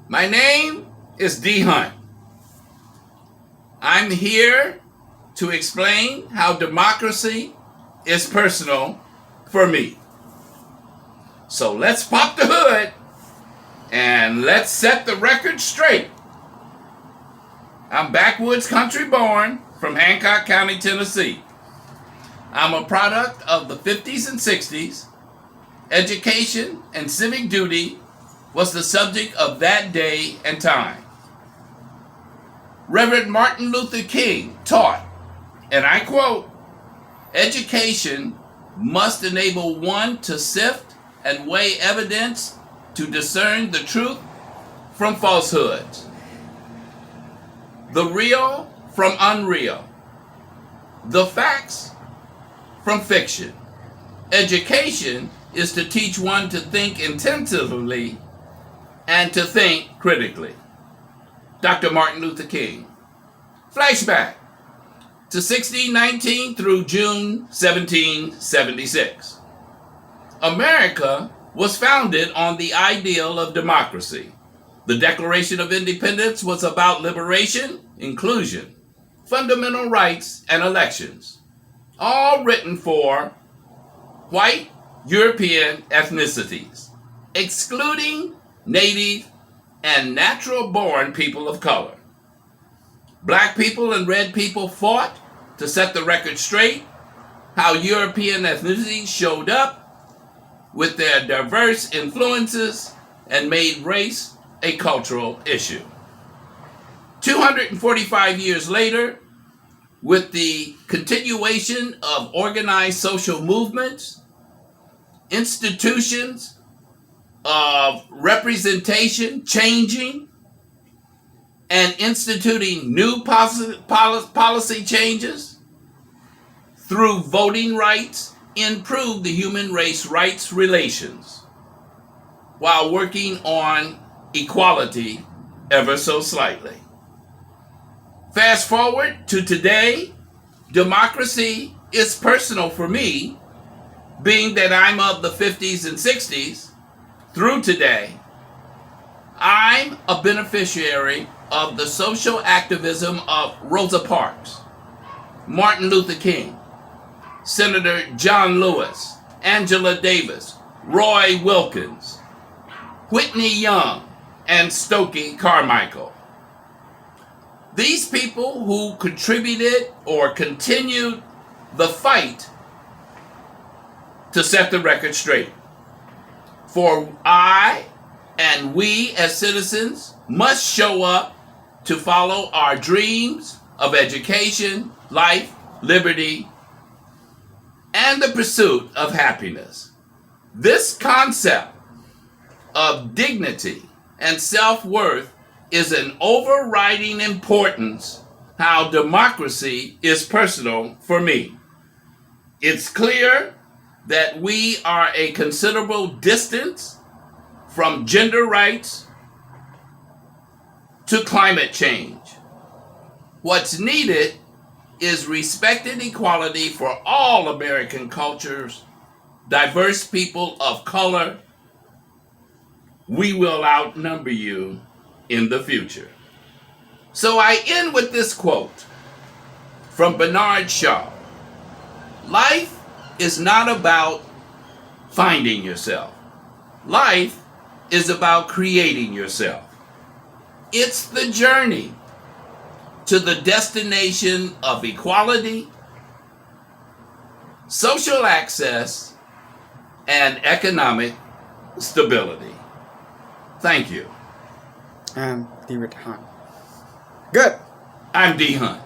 My name is D. Hunt. I'm here to explain how democracy is personal for me. So let's pop the hood and let's set the record straight. I'm backwoods country born from Hancock County, Tennessee. I'm a product of the 50s and 60s. Education and civic duty was the subject of that day and time. Reverend Martin Luther King taught, and I quote, "Education must enable one to sift and weigh evidence to discern the truth from falsehoods, the real from unreal, the facts from fiction. Education is to teach one to think intensively and to think critically." Dr. Martin Luther King. Flashback to 1619 through June 1776. America was founded on the ideal of democracy. The Declaration of Independence was about liberation, inclusion, fundamental rights, and elections, all written for white European ethnicities, excluding native and natural-born people of color. Black people and red people fought to set the record straight how European ethnicities showed up with their diverse influences and made race a cultural issue. 245 years later, with the continuation of organized social movements, institutions of representation changing, and instituting new policy changes through voting rights, improved the human race rights relations while working on equality ever so slightly. Fast forward to today, democracy is personal for me, being that I'm of the 50s and 60s through today. I'm a beneficiary of the social activism of Rosa Parks, Martin Luther King, Senator John Lewis, Angela Davis, Roy Wilkins, Whitney Young, and Stokely Carmichael. These people who contributed or continued the fight to set the record straight. For I and we as citizens must show up to follow our dreams of education, life, liberty, and the pursuit of happiness. This concept of dignity and self-worth is an overriding importance how democracy is personal for me. It's clear that we are a considerable distance from gender rights to climate change. What's needed is respect and equality for all American cultures, diverse people of color. We will outnumber you in the future. So I end with this quote from Bernard Shaw. Life is not about finding yourself. Life is about creating yourself. It's the journey to the destination of equality, social access, and economic stability. Thank you. I'm David Hunt. Good. I'm D. Hunt.